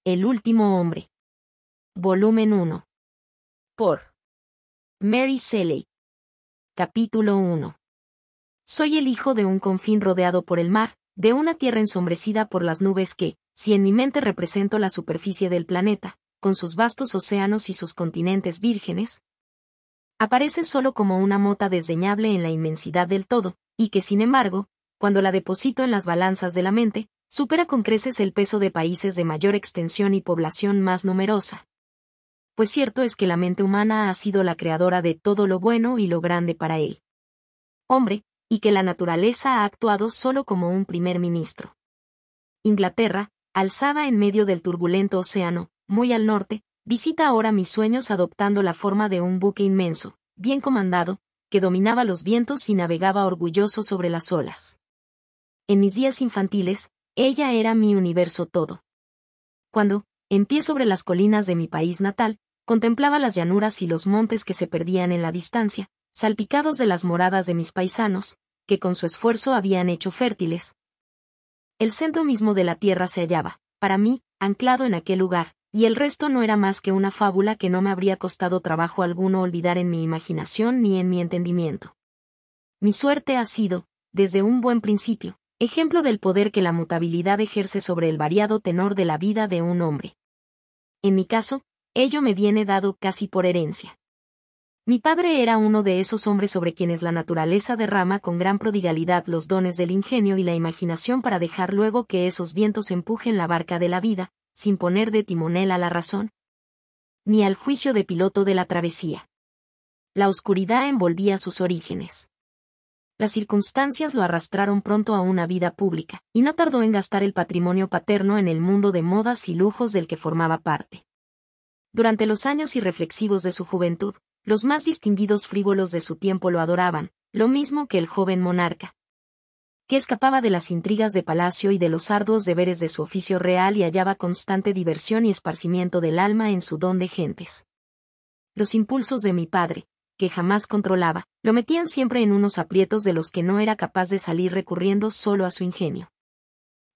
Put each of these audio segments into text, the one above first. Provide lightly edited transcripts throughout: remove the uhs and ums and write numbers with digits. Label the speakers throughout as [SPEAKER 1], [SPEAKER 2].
[SPEAKER 1] El último hombre. Volumen 1. Por Mary Shelley. Capítulo 1. Soy el hijo de un confín rodeado por el mar, de una tierra ensombrecida por las nubes que, si en mi mente represento la superficie del planeta, con sus vastos océanos y sus continentes vírgenes, aparece solo como una mota desdeñable en la inmensidad del todo, y que sin embargo, cuando la deposito en las balanzas de la mente, supera con creces el peso de países de mayor extensión y población más numerosa. Pues cierto es que la mente humana ha sido la creadora de todo lo bueno y lo grande para él. Hombre, y que la naturaleza ha actuado solo como un primer ministro. Inglaterra, alzada en medio del turbulento océano, muy al norte, visita ahora mis sueños adoptando la forma de un buque inmenso, bien comandado, que dominaba los vientos y navegaba orgulloso sobre las olas. En mis días infantiles, ella era mi universo todo. Cuando, en pie sobre las colinas de mi país natal, contemplaba las llanuras y los montes que se perdían en la distancia, salpicados de las moradas de mis paisanos, que con su esfuerzo habían hecho fértiles. El centro mismo de la tierra se hallaba, para mí, anclado en aquel lugar, y el resto no era más que una fábula que no me habría costado trabajo alguno olvidar en mi imaginación ni en mi entendimiento. Mi suerte ha sido, desde un buen principio, ejemplo del poder que la mutabilidad ejerce sobre el variado tenor de la vida de un hombre. En mi caso, ello me viene dado casi por herencia. Mi padre era uno de esos hombres sobre quienes la naturaleza derrama con gran prodigalidad los dones del ingenio y la imaginación para dejar luego que esos vientos empujen la barca de la vida, sin poner de timonel a la razón, ni al juicio de piloto de la travesía. La oscuridad envolvía sus orígenes. Las circunstancias lo arrastraron pronto a una vida pública, y no tardó en gastar el patrimonio paterno en el mundo de modas y lujos del que formaba parte. Durante los años irreflexivos de su juventud, los más distinguidos frívolos de su tiempo lo adoraban, lo mismo que el joven monarca, que escapaba de las intrigas de palacio y de los arduos deberes de su oficio real y hallaba constante diversión y esparcimiento del alma en su don de gentes. Los impulsos de mi padre, que jamás controlaba, lo metían siempre en unos aprietos de los que no era capaz de salir recurriendo solo a su ingenio.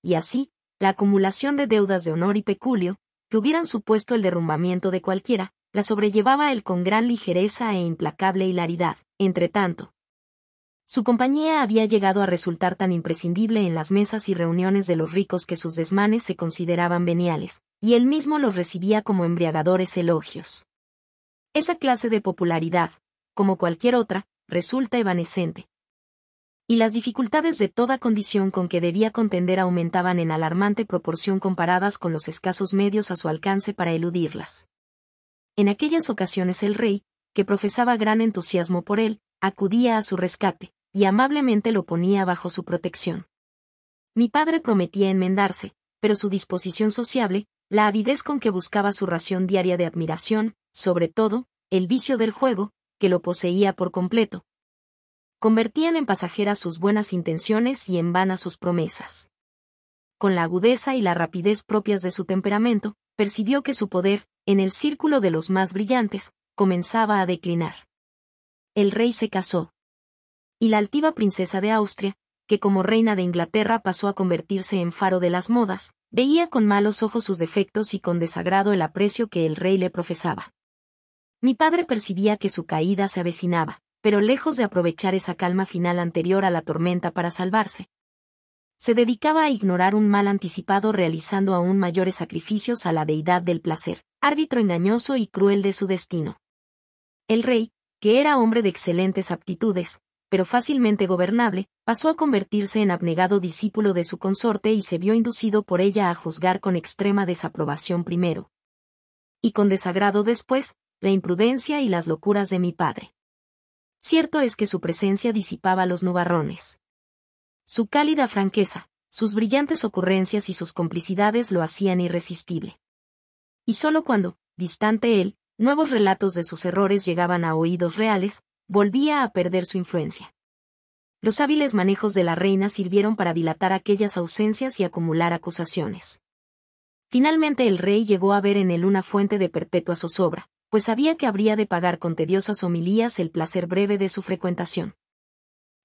[SPEAKER 1] Y así, la acumulación de deudas de honor y peculio, que hubieran supuesto el derrumbamiento de cualquiera, la sobrellevaba él con gran ligereza e implacable hilaridad. Entretanto, su compañía había llegado a resultar tan imprescindible en las mesas y reuniones de los ricos que sus desmanes se consideraban veniales, y él mismo los recibía como embriagadores elogios. Esa clase de popularidad, como cualquier otra, resulta evanescente. Y las dificultades de toda condición con que debía contender aumentaban en alarmante proporción comparadas con los escasos medios a su alcance para eludirlas. En aquellas ocasiones el rey, que profesaba gran entusiasmo por él, acudía a su rescate, y amablemente lo ponía bajo su protección. Mi padre prometía enmendarse, pero su disposición sociable, la avidez con que buscaba su ración diaria de admiración, sobre todo, el vicio del juego, que lo poseía por completo, convertían en pasajeras sus buenas intenciones y en vanas sus promesas. Con la agudeza y la rapidez propias de su temperamento, percibió que su poder, en el círculo de los más brillantes, comenzaba a declinar. El rey se casó. Y la altiva princesa de Austria, que como reina de Inglaterra pasó a convertirse en faro de las modas, veía con malos ojos sus defectos y con desagrado el aprecio que el rey le profesaba. Mi padre percibía que su caída se avecinaba, pero lejos de aprovechar esa calma final anterior a la tormenta para salvarse, se dedicaba a ignorar un mal anticipado realizando aún mayores sacrificios a la deidad del placer, árbitro engañoso y cruel de su destino. El rey, que era hombre de excelentes aptitudes, pero fácilmente gobernable, pasó a convertirse en abnegado discípulo de su consorte y se vio inducido por ella a juzgar con extrema desaprobación primero, y con desagrado después, la imprudencia y las locuras de mi padre. Cierto es que su presencia disipaba los nubarrones. Su cálida franqueza, sus brillantes ocurrencias y sus complicidades lo hacían irresistible. Y sólo cuando, distante él, nuevos relatos de sus errores llegaban a oídos reales, volvía a perder su influencia. Los hábiles manejos de la reina sirvieron para dilatar aquellas ausencias y acumular acusaciones. Finalmente el rey llegó a ver en él una fuente de perpetua zozobra, pues sabía que habría de pagar con tediosas homilías el placer breve de su frecuentación.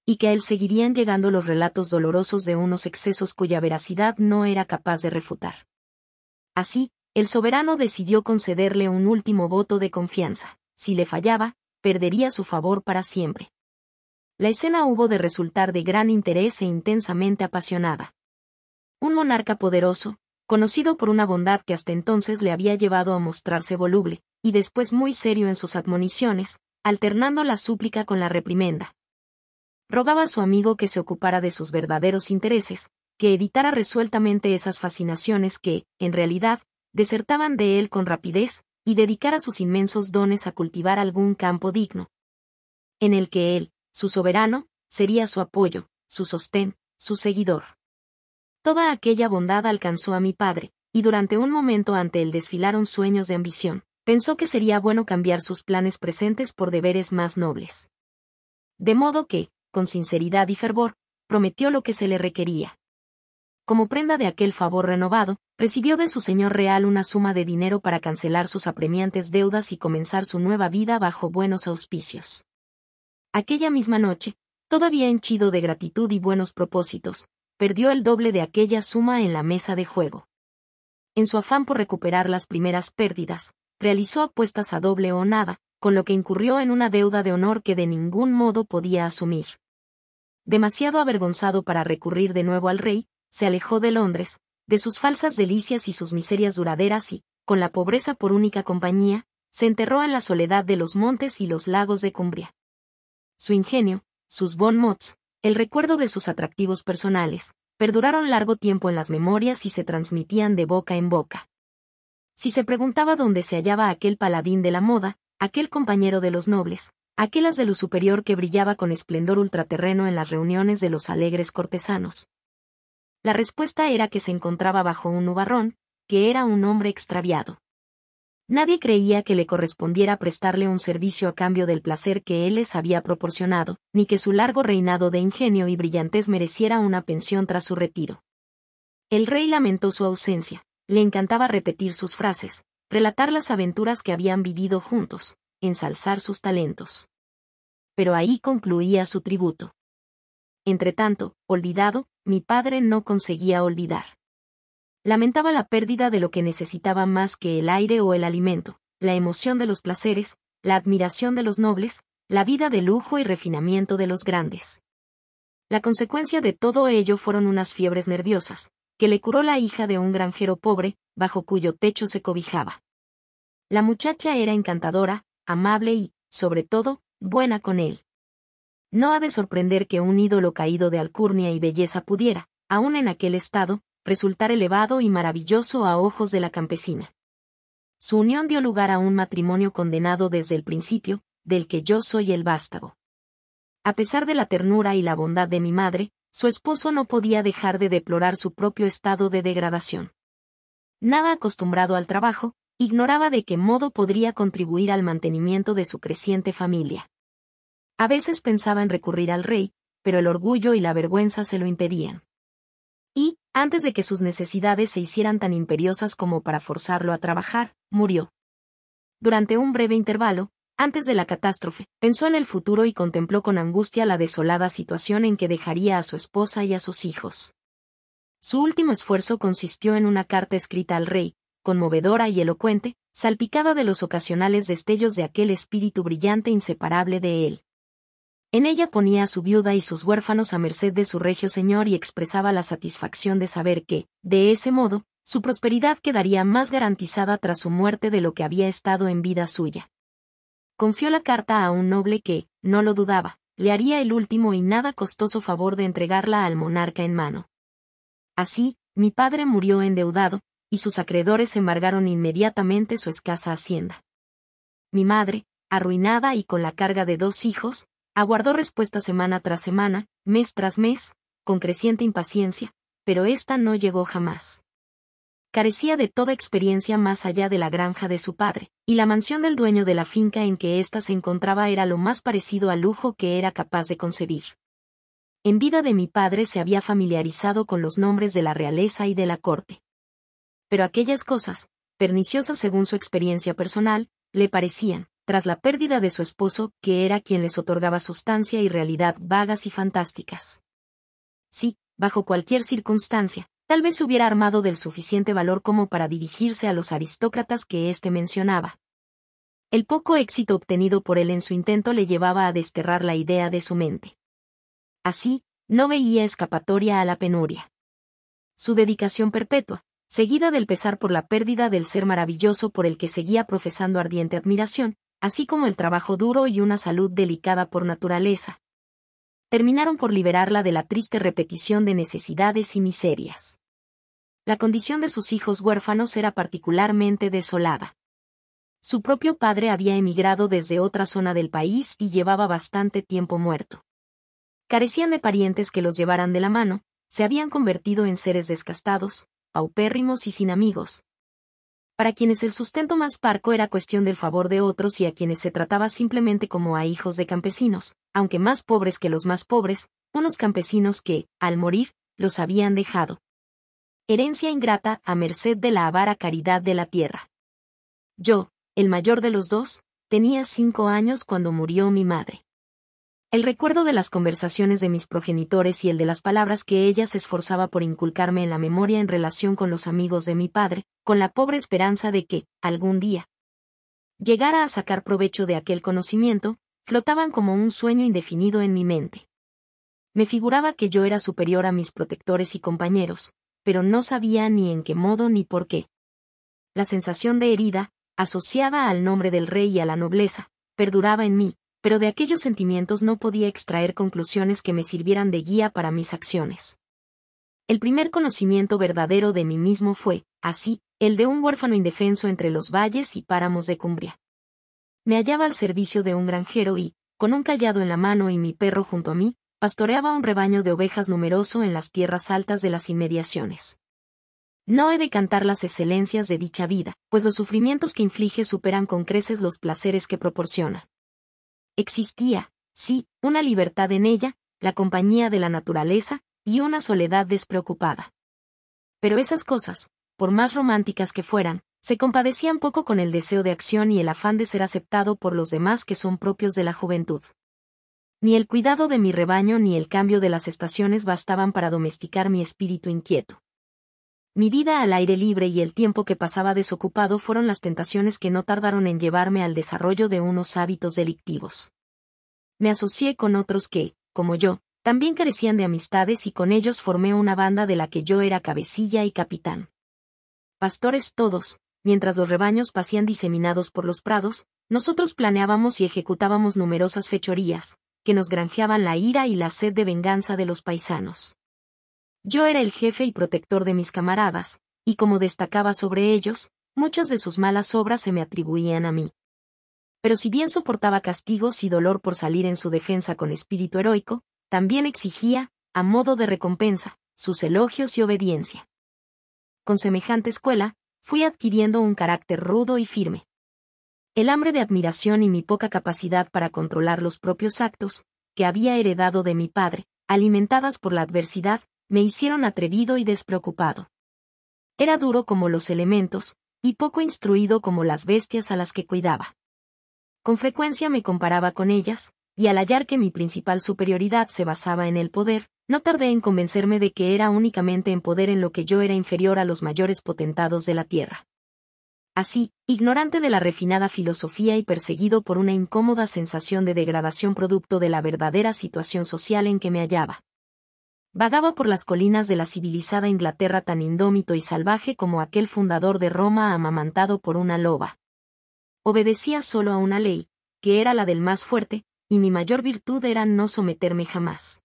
[SPEAKER 1] Y que a él seguirían llegando los relatos dolorosos de unos excesos cuya veracidad no era capaz de refutar. Así, el soberano decidió concederle un último voto de confianza. Si le fallaba, perdería su favor para siempre. La escena hubo de resultar de gran interés e intensamente apasionada. Un monarca poderoso, conocido por una bondad que hasta entonces le había llevado a mostrarse voluble, y después muy serio en sus admoniciones, alternando la súplica con la reprimenda. Rogaba a su amigo que se ocupara de sus verdaderos intereses, que evitara resueltamente esas fascinaciones que, en realidad, desertaban de él con rapidez, y dedicara sus inmensos dones a cultivar algún campo digno, en el que él, su soberano, sería su apoyo, su sostén, su seguidor. Toda aquella bondad alcanzó a mi padre, y durante un momento ante él desfilaron sueños de ambición. Pensó que sería bueno cambiar sus planes presentes por deberes más nobles. De modo que, con sinceridad y fervor, prometió lo que se le requería. Como prenda de aquel favor renovado, recibió de su señor real una suma de dinero para cancelar sus apremiantes deudas y comenzar su nueva vida bajo buenos auspicios. Aquella misma noche, todavía henchido de gratitud y buenos propósitos, perdió el doble de aquella suma en la mesa de juego. En su afán por recuperar las primeras pérdidas, realizó apuestas a doble o nada, con lo que incurrió en una deuda de honor que de ningún modo podía asumir. Demasiado avergonzado para recurrir de nuevo al rey, se alejó de Londres, de sus falsas delicias y sus miserias duraderas y, con la pobreza por única compañía, se enterró en la soledad de los montes y los lagos de Cumbria. Su ingenio, sus bon mots, el recuerdo de sus atractivos personales, perduraron largo tiempo en las memorias y se transmitían de boca en boca. Si se preguntaba dónde se hallaba aquel paladín de la moda, aquel compañero de los nobles, aquel as de lo superior que brillaba con esplendor ultraterreno en las reuniones de los alegres cortesanos, la respuesta era que se encontraba bajo un nubarrón, que era un hombre extraviado. Nadie creía que le correspondiera prestarle un servicio a cambio del placer que él les había proporcionado, ni que su largo reinado de ingenio y brillantez mereciera una pensión tras su retiro. El rey lamentó su ausencia, le encantaba repetir sus frases, relatar las aventuras que habían vivido juntos, ensalzar sus talentos. Pero ahí concluía su tributo. Entretanto, olvidado, mi padre no conseguía olvidar. Lamentaba la pérdida de lo que necesitaba más que el aire o el alimento, la emoción de los placeres, la admiración de los nobles, la vida de lujo y refinamiento de los grandes. La consecuencia de todo ello fueron unas fiebres nerviosas, que le curó la hija de un granjero pobre, bajo cuyo techo se cobijaba. La muchacha era encantadora, amable y, sobre todo, buena con él. No ha de sorprender que un ídolo caído de alcurnia y belleza pudiera, aun en aquel estado, resultar elevado y maravilloso a ojos de la campesina. Su unión dio lugar a un matrimonio condenado desde el principio, del que yo soy el vástago. A pesar de la ternura y la bondad de mi madre, su esposo no podía dejar de deplorar su propio estado de degradación. Nada acostumbrado al trabajo, ignoraba de qué modo podría contribuir al mantenimiento de su creciente familia. A veces pensaba en recurrir al rey, pero el orgullo y la vergüenza se lo impedían. Y, antes de que sus necesidades se hicieran tan imperiosas como para forzarlo a trabajar, murió. Durante un breve intervalo, antes de la catástrofe, pensó en el futuro y contempló con angustia la desolada situación en que dejaría a su esposa y a sus hijos. Su último esfuerzo consistió en una carta escrita al rey, conmovedora y elocuente, salpicada de los ocasionales destellos de aquel espíritu brillante inseparable de él. En ella ponía a su viuda y sus huérfanos a merced de su regio señor y expresaba la satisfacción de saber que, de ese modo, su prosperidad quedaría más garantizada tras su muerte de lo que había estado en vida suya. Confió la carta a un noble que, no lo dudaba, le haría el último y nada costoso favor de entregarla al monarca en mano. Así, mi padre murió endeudado, y sus acreedores embargaron inmediatamente su escasa hacienda. Mi madre, arruinada y con la carga de 2 hijos, aguardó respuesta semana tras semana, mes tras mes, con creciente impaciencia, pero ésta no llegó jamás. Carecía de toda experiencia más allá de la granja de su padre, y la mansión del dueño de la finca en que ésta se encontraba era lo más parecido al lujo que era capaz de concebir. En vida de mi padre se había familiarizado con los nombres de la realeza y de la corte. Pero aquellas cosas, perniciosas según su experiencia personal, le parecían, tras la pérdida de su esposo, que era quien les otorgaba sustancia y realidad vagas y fantásticas. Sí, bajo cualquier circunstancia, Tal vez se hubiera armado del suficiente valor como para dirigirse a los aristócratas que éste mencionaba. El poco éxito obtenido por él en su intento le llevaba a desterrar la idea de su mente. Así, no veía escapatoria a la penuria. Su dedicación perpetua, seguida del pesar por la pérdida del ser maravilloso por el que seguía profesando ardiente admiración, así como el trabajo duro y una salud delicada por naturaleza, terminaron por liberarla de la triste repetición de necesidades y miserias. La condición de sus hijos huérfanos era particularmente desolada. Su propio padre había emigrado desde otra zona del país y llevaba bastante tiempo muerto. Carecían de parientes que los llevaran de la mano, se habían convertido en seres descastados, paupérrimos y sin amigos, para quienes el sustento más parco era cuestión del favor de otros y a quienes se trataba simplemente como a hijos de campesinos, aunque más pobres que los más pobres, unos campesinos que, al morir, los habían dejado. Herencia ingrata a merced de la avara caridad de la tierra. Yo, el mayor de los dos, tenía 5 años cuando murió mi madre. El recuerdo de las conversaciones de mis progenitores y el de las palabras que ella se esforzaba por inculcarme en la memoria en relación con los amigos de mi padre, con la pobre esperanza de que, algún día, llegara a sacar provecho de aquel conocimiento, flotaban como un sueño indefinido en mi mente. Me figuraba que yo era superior a mis protectores y compañeros, pero no sabía ni en qué modo ni por qué. La sensación de herida, asociada al nombre del rey y a la nobleza, perduraba en mí, pero de aquellos sentimientos no podía extraer conclusiones que me sirvieran de guía para mis acciones. El primer conocimiento verdadero de mí mismo fue, así, el de un huérfano indefenso entre los valles y páramos de Cumbria. Me hallaba al servicio de un granjero y, con un cayado en la mano y mi perro junto a mí, pastoreaba un rebaño de ovejas numeroso en las tierras altas de las inmediaciones. No he de cantar las excelencias de dicha vida, pues los sufrimientos que inflige superan con creces los placeres que proporciona. Existía, sí, una libertad en ella, la compañía de la naturaleza, y una soledad despreocupada. Pero esas cosas, por más románticas que fueran, se compadecían poco con el deseo de acción y el afán de ser aceptado por los demás que son propios de la juventud. Ni el cuidado de mi rebaño ni el cambio de las estaciones bastaban para domesticar mi espíritu inquieto. Mi vida al aire libre y el tiempo que pasaba desocupado fueron las tentaciones que no tardaron en llevarme al desarrollo de unos hábitos delictivos. Me asocié con otros que, como yo, también carecían de amistades y con ellos formé una banda de la que yo era cabecilla y capitán. Pastores todos, mientras los rebaños pasían diseminados por los prados, nosotros planeábamos y ejecutábamos numerosas fechorías, que nos granjeaban la ira y la sed de venganza de los paisanos. Yo era el jefe y protector de mis camaradas, y como destacaba sobre ellos, muchas de sus malas obras se me atribuían a mí. Pero si bien soportaba castigos y dolor por salir en su defensa con espíritu heroico, también exigía, a modo de recompensa, sus elogios y obediencia. Con semejante escuela, fui adquiriendo un carácter rudo y firme. El hambre de admiración y mi poca capacidad para controlar los propios actos, que había heredado de mi padre, alimentadas por la adversidad, me hicieron atrevido y despreocupado. Era duro como los elementos, y poco instruido como las bestias a las que cuidaba. Con frecuencia me comparaba con ellas, y al hallar que mi principal superioridad se basaba en el poder, no tardé en convencerme de que era únicamente en poder en lo que yo era inferior a los mayores potentados de la tierra. Así, ignorante de la refinada filosofía y perseguido por una incómoda sensación de degradación producto de la verdadera situación social en que me hallaba, vagaba por las colinas de la civilizada Inglaterra tan indómito y salvaje como aquel fundador de Roma amamantado por una loba. Obedecía solo a una ley, que era la del más fuerte, y mi mayor virtud era no someterme jamás.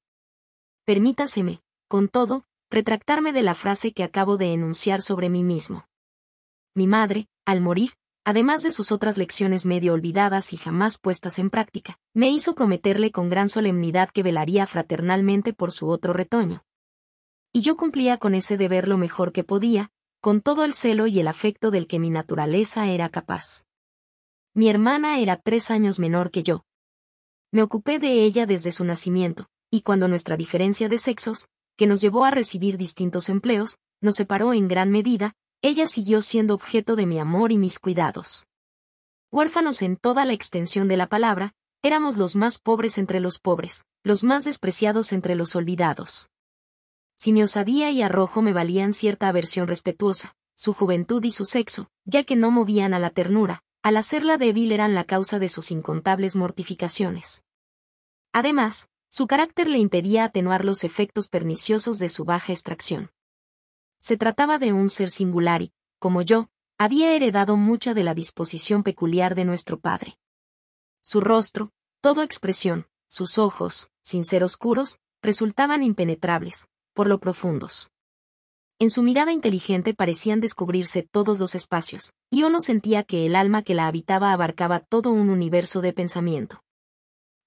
[SPEAKER 1] Permítaseme, con todo, retractarme de la frase que acabo de enunciar sobre mí mismo. Mi madre, al morir, además de sus otras lecciones medio olvidadas y jamás puestas en práctica, me hizo prometerle con gran solemnidad que velaría fraternalmente por su otro retoño. Y yo cumplía con ese deber lo mejor que podía, con todo el celo y el afecto del que mi naturaleza era capaz. Mi hermana era 3 años menor que yo. Me ocupé de ella desde su nacimiento, y cuando nuestra diferencia de sexos, que nos llevó a recibir distintos empleos, nos separó en gran medida, ella siguió siendo objeto de mi amor y mis cuidados. Huérfanos en toda la extensión de la palabra, éramos los más pobres entre los pobres, los más despreciados entre los olvidados. Si mi osadía y arrojo me valían cierta aversión respetuosa, su juventud y su sexo, ya que no movían a la ternura, al hacerla débil eran la causa de sus incontables mortificaciones. Además, su carácter le impedía atenuar los efectos perniciosos de su baja extracción. Se trataba de un ser singular y, como yo, había heredado mucha de la disposición peculiar de nuestro padre. Su rostro, todo expresión, sus ojos, sin ser oscuros, resultaban impenetrables, por lo profundos. En su mirada inteligente parecían descubrirse todos los espacios, y uno sentía que el alma que la habitaba abarcaba todo un universo de pensamiento.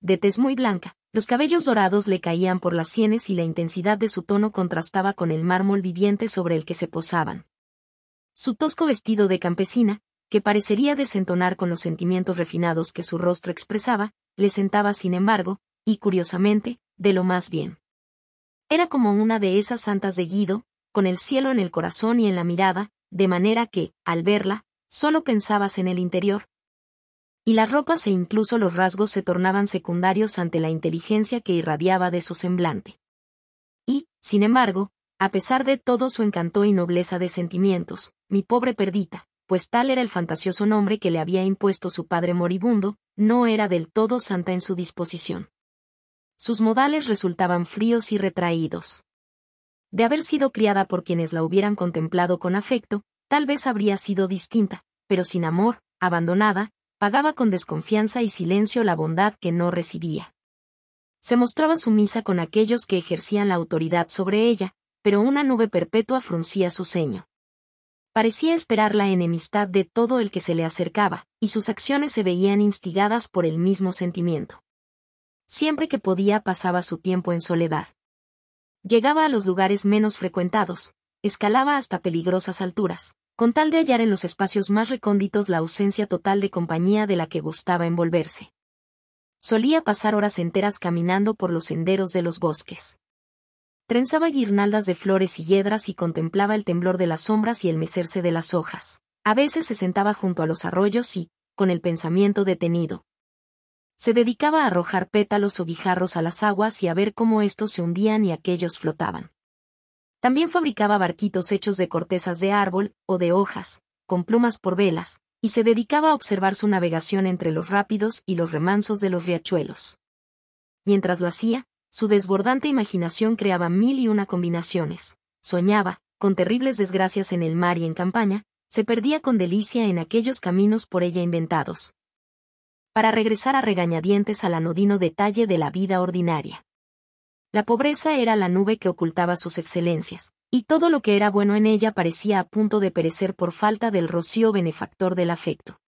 [SPEAKER 1] De tez muy blanca, los cabellos dorados le caían por las sienes y la intensidad de su tono contrastaba con el mármol viviente sobre el que se posaban. Su tosco vestido de campesina, que parecería desentonar con los sentimientos refinados que su rostro expresaba, le sentaba sin embargo, y curiosamente, de lo más bien. Era como una de esas santas de Guido, con el cielo en el corazón y en la mirada, de manera que, al verla, solo pensabas en el interior. Y las ropas e incluso los rasgos se tornaban secundarios ante la inteligencia que irradiaba de su semblante. Y, sin embargo, a pesar de todo su encanto y nobleza de sentimientos, mi pobre Perdita, pues tal era el fantasioso nombre que le había impuesto su padre moribundo, no era del todo santa en su disposición. Sus modales resultaban fríos y retraídos. De haber sido criada por quienes la hubieran contemplado con afecto, tal vez habría sido distinta, pero sin amor, abandonada, pagaba con desconfianza y silencio la bondad que no recibía. Se mostraba sumisa con aquellos que ejercían la autoridad sobre ella, pero una nube perpetua fruncía su ceño. Parecía esperar la enemistad de todo el que se le acercaba, y sus acciones se veían instigadas por el mismo sentimiento. Siempre que podía pasaba su tiempo en soledad. Llegaba a los lugares menos frecuentados, escalaba hasta peligrosas alturas, con tal de hallar en los espacios más recónditos la ausencia total de compañía de la que gustaba envolverse. Solía pasar horas enteras caminando por los senderos de los bosques. Trenzaba guirnaldas de flores y hiedras y contemplaba el temblor de las sombras y el mecerse de las hojas. A veces se sentaba junto a los arroyos y, con el pensamiento detenido, se dedicaba a arrojar pétalos o guijarros a las aguas y a ver cómo éstos se hundían y aquellos flotaban. También fabricaba barquitos hechos de cortezas de árbol o de hojas, con plumas por velas, y se dedicaba a observar su navegación entre los rápidos y los remansos de los riachuelos. Mientras lo hacía, su desbordante imaginación creaba 1001 combinaciones, soñaba, con terribles desgracias en el mar y en campaña, se perdía con delicia en aquellos caminos por ella inventados, para regresar a regañadientes al anodino detalle de la vida ordinaria. La pobreza era la nube que ocultaba sus excelencias, y todo lo que era bueno en ella parecía a punto de perecer por falta del rocío benefactor del afecto.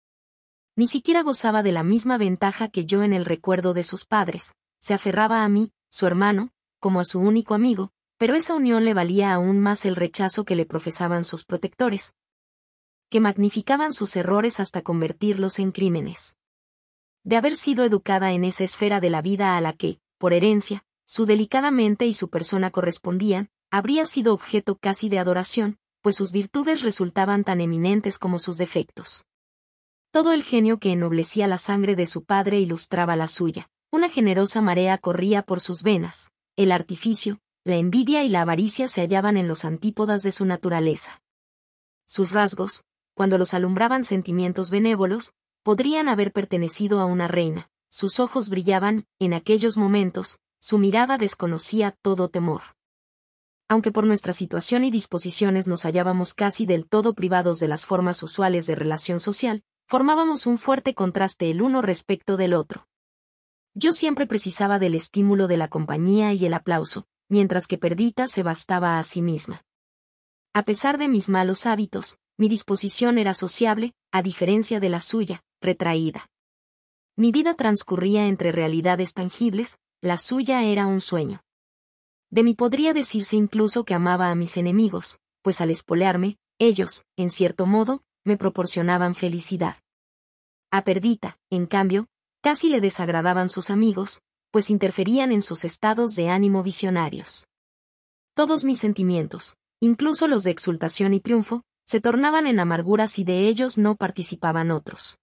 [SPEAKER 1] Ni siquiera gozaba de la misma ventaja que yo en el recuerdo de sus padres, se aferraba a mí, su hermano, como a su único amigo, pero esa unión le valía aún más el rechazo que le profesaban sus protectores, que magnificaban sus errores hasta convertirlos en crímenes. De haber sido educada en esa esfera de la vida a la que, por herencia, su delicada mente y su persona correspondían, habría sido objeto casi de adoración, pues sus virtudes resultaban tan eminentes como sus defectos. Todo el genio que ennoblecía la sangre de su padre ilustraba la suya, una generosa marea corría por sus venas, el artificio, la envidia y la avaricia se hallaban en los antípodas de su naturaleza. Sus rasgos, cuando los alumbraban sentimientos benévolos, podrían haber pertenecido a una reina, sus ojos brillaban, en aquellos momentos, su mirada desconocía todo temor. Aunque por nuestra situación y disposiciones nos hallábamos casi del todo privados de las formas usuales de relación social, formábamos un fuerte contraste el uno respecto del otro. Yo siempre precisaba del estímulo de la compañía y el aplauso, mientras que Perdita se bastaba a sí misma. A pesar de mis malos hábitos, mi disposición era sociable, a diferencia de la suya, retraída. Mi vida transcurría entre realidades tangibles, la suya era un sueño. De mí podría decirse incluso que amaba a mis enemigos, pues al espolearme, ellos, en cierto modo, me proporcionaban felicidad. A Perdita, en cambio, casi le desagradaban sus amigos, pues interferían en sus estados de ánimo visionarios. Todos mis sentimientos, incluso los de exultación y triunfo, se tornaban en amarguras y de ellos no participaban otros.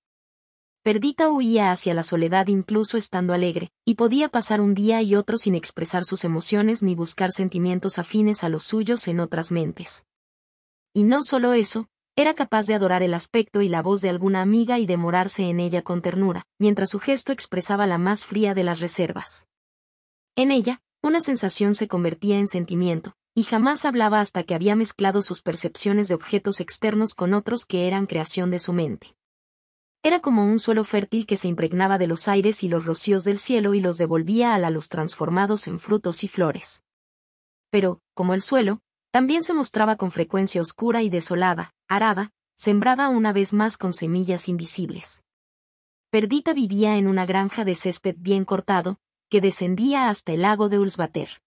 [SPEAKER 1] Perdita huía hacia la soledad incluso estando alegre, y podía pasar un día y otro sin expresar sus emociones ni buscar sentimientos afines a los suyos en otras mentes. Y no solo eso, era capaz de adorar el aspecto y la voz de alguna amiga y demorarse en ella con ternura, mientras su gesto expresaba la más fría de las reservas. En ella, una sensación se convertía en sentimiento, y jamás hablaba hasta que había mezclado sus percepciones de objetos externos con otros que eran creación de su mente. Era como un suelo fértil que se impregnaba de los aires y los rocíos del cielo y los devolvía a la luz transformados en frutos y flores. Pero, como el suelo, también se mostraba con frecuencia oscura y desolada, arada, sembrada una vez más con semillas invisibles. Perdita vivía en una granja de césped bien cortado, que descendía hasta el lago de Ulsvater.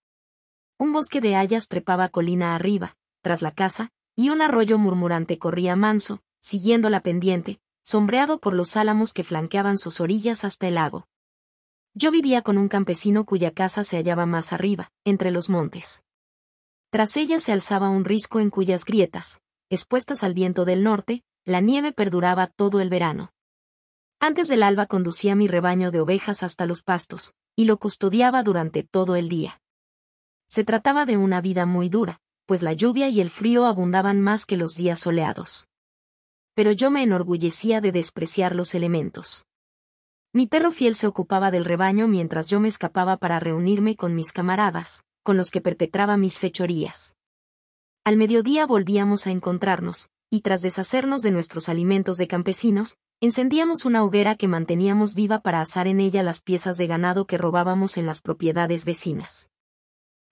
[SPEAKER 1] Un bosque de hayas trepaba colina arriba, tras la casa, y un arroyo murmurante corría manso, siguiendo la pendiente, sombreado por los álamos que flanqueaban sus orillas hasta el lago. Yo vivía con un campesino cuya casa se hallaba más arriba, entre los montes. Tras ella se alzaba un risco en cuyas grietas, expuestas al viento del norte, la nieve perduraba todo el verano. Antes del alba conducía mi rebaño de ovejas hasta los pastos, y lo custodiaba durante todo el día. Se trataba de una vida muy dura, pues la lluvia y el frío abundaban más que los días soleados. Pero yo me enorgullecía de despreciar los elementos. Mi perro fiel se ocupaba del rebaño mientras yo me escapaba para reunirme con mis camaradas, con los que perpetraba mis fechorías. Al mediodía volvíamos a encontrarnos, y tras deshacernos de nuestros alimentos de campesinos, encendíamos una hoguera que manteníamos viva para asar en ella las piezas de ganado que robábamos en las propiedades vecinas.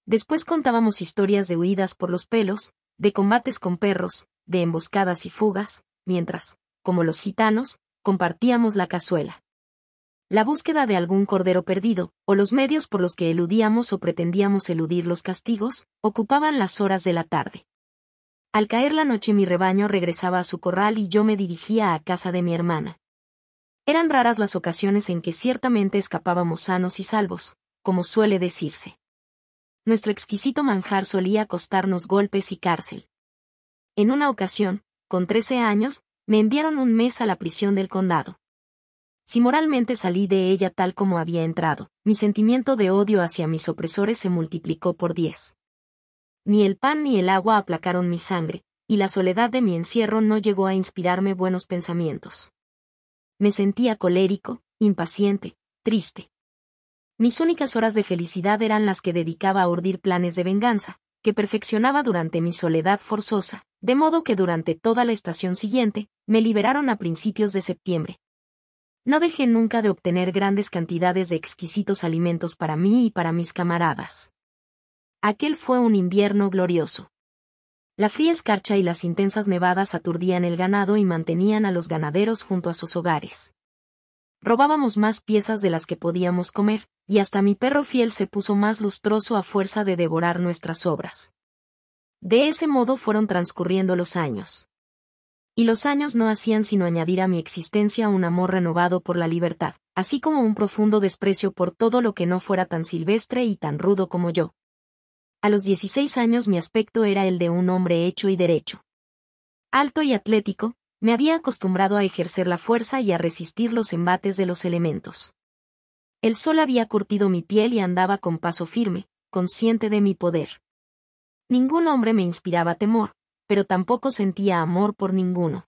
[SPEAKER 1] Después contábamos historias de huidas por los pelos, de combates con perros, de emboscadas y fugas, mientras, como los gitanos, compartíamos la cazuela. La búsqueda de algún cordero perdido, o los medios por los que eludíamos o pretendíamos eludir los castigos, ocupaban las horas de la tarde. Al caer la noche mi rebaño regresaba a su corral y yo me dirigía a casa de mi hermana. Eran raras las ocasiones en que ciertamente escapábamos sanos y salvos, como suele decirse. Nuestro exquisito manjar solía costarnos golpes y cárcel. En una ocasión, con 13 años, me enviaron un mes a la prisión del condado. Si moralmente salí de ella tal como había entrado, mi sentimiento de odio hacia mis opresores se multiplicó por 10. Ni el pan ni el agua aplacaron mi sangre, y la soledad de mi encierro no llegó a inspirarme buenos pensamientos. Me sentía colérico, impaciente, triste. Mis únicas horas de felicidad eran las que dedicaba a urdir planes de venganza, que perfeccionaba durante mi soledad forzosa, de modo que durante toda la estación siguiente, me liberaron a principios de septiembre. No dejé nunca de obtener grandes cantidades de exquisitos alimentos para mí y para mis camaradas. Aquel fue un invierno glorioso. La fría escarcha y las intensas nevadas aturdían el ganado y mantenían a los ganaderos junto a sus hogares. Robábamos más piezas de las que podíamos comer, y hasta mi perro fiel se puso más lustroso a fuerza de devorar nuestras sobras. De ese modo fueron transcurriendo los años. Y los años no hacían sino añadir a mi existencia un amor renovado por la libertad, así como un profundo desprecio por todo lo que no fuera tan silvestre y tan rudo como yo. A los 16 años mi aspecto era el de un hombre hecho y derecho. Alto y atlético, me había acostumbrado a ejercer la fuerza y a resistir los embates de los elementos. El sol había curtido mi piel y andaba con paso firme, consciente de mi poder. Ningún hombre me inspiraba temor, pero tampoco sentía amor por ninguno.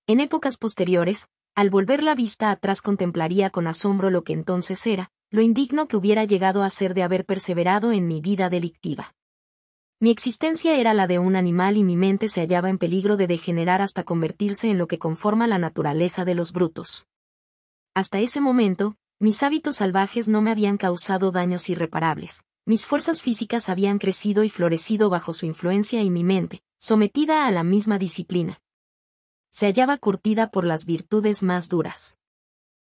[SPEAKER 1] En épocas posteriores, al volver la vista atrás contemplaría con asombro lo que entonces era, lo indigno que hubiera llegado a ser de haber perseverado en mi vida delictiva. Mi existencia era la de un animal y mi mente se hallaba en peligro de degenerar hasta convertirse en lo que conforma la naturaleza de los brutos. Hasta ese momento, mis hábitos salvajes no me habían causado daños irreparables, mis fuerzas físicas habían crecido y florecido bajo su influencia y mi mente, sometida a la misma disciplina, se hallaba curtida por las virtudes más duras.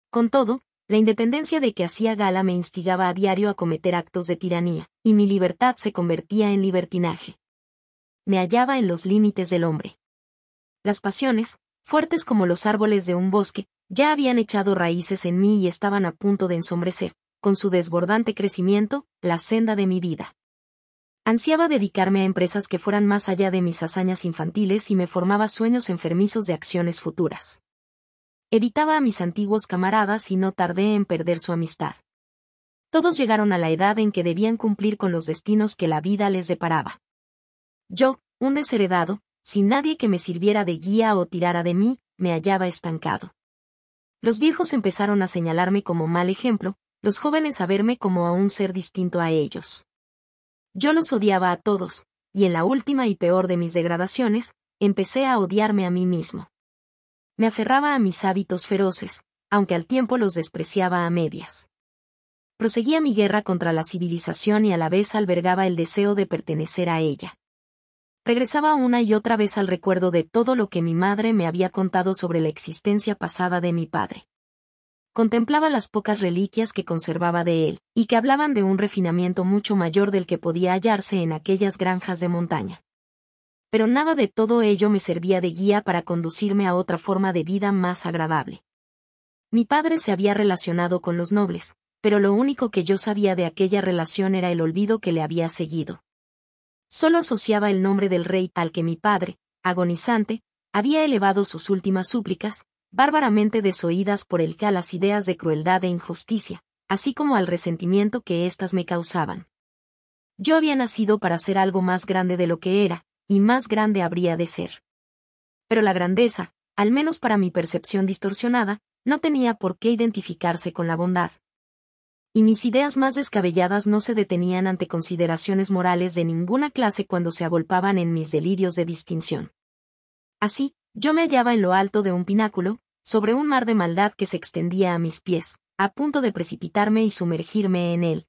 [SPEAKER 1] Con todo, la independencia de que hacía gala me instigaba a diario a cometer actos de tiranía, y mi libertad se convertía en libertinaje. Me hallaba en los límites del hombre. Las pasiones, fuertes como los árboles de un bosque, ya habían echado raíces en mí y estaban a punto de ensombrecer, con su desbordante crecimiento, la senda de mi vida. Ansiaba dedicarme a empresas que fueran más allá de mis hazañas infantiles y me formaba sueños enfermizos de acciones futuras. Evitaba a mis antiguos camaradas y no tardé en perder su amistad. Todos llegaron a la edad en que debían cumplir con los destinos que la vida les deparaba. Yo, un desheredado, sin nadie que me sirviera de guía o tirara de mí, me hallaba estancado. Los viejos empezaron a señalarme como mal ejemplo, los jóvenes a verme como a un ser distinto a ellos. Yo los odiaba a todos, y en la última y peor de mis degradaciones, empecé a odiarme a mí mismo. Me aferraba a mis hábitos feroces, aunque al tiempo los despreciaba a medias. Proseguía mi guerra contra la civilización y a la vez albergaba el deseo de pertenecer a ella. Regresaba una y otra vez al recuerdo de todo lo que mi madre me había contado sobre la existencia pasada de mi padre. Contemplaba las pocas reliquias que conservaba de él, y que hablaban de un refinamiento mucho mayor del que podía hallarse en aquellas granjas de montaña. Pero nada de todo ello me servía de guía para conducirme a otra forma de vida más agradable. Mi padre se había relacionado con los nobles, pero lo único que yo sabía de aquella relación era el olvido que le había seguido. Solo asociaba el nombre del rey al que mi padre, agonizante, había elevado sus últimas súplicas, bárbaramente desoídas por él, a las ideas de crueldad e injusticia, así como al resentimiento que éstas me causaban. Yo había nacido para ser algo más grande de lo que era, y más grande habría de ser. Pero la grandeza, al menos para mi percepción distorsionada, no tenía por qué identificarse con la bondad. Y mis ideas más descabelladas no se detenían ante consideraciones morales de ninguna clase cuando se agolpaban en mis delirios de distinción. Así, yo me hallaba en lo alto de un pináculo, sobre un mar de maldad que se extendía a mis pies, a punto de precipitarme y sumergirme en él,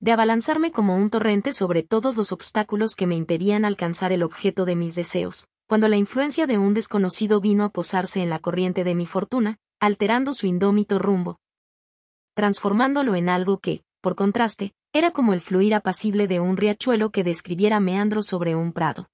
[SPEAKER 1] de abalanzarme como un torrente sobre todos los obstáculos que me impedían alcanzar el objeto de mis deseos, cuando la influencia de un desconocido vino a posarse en la corriente de mi fortuna, alterando su indómito rumbo, transformándolo en algo que, por contraste, era como el fluir apacible de un riachuelo que describiera meandros sobre un prado.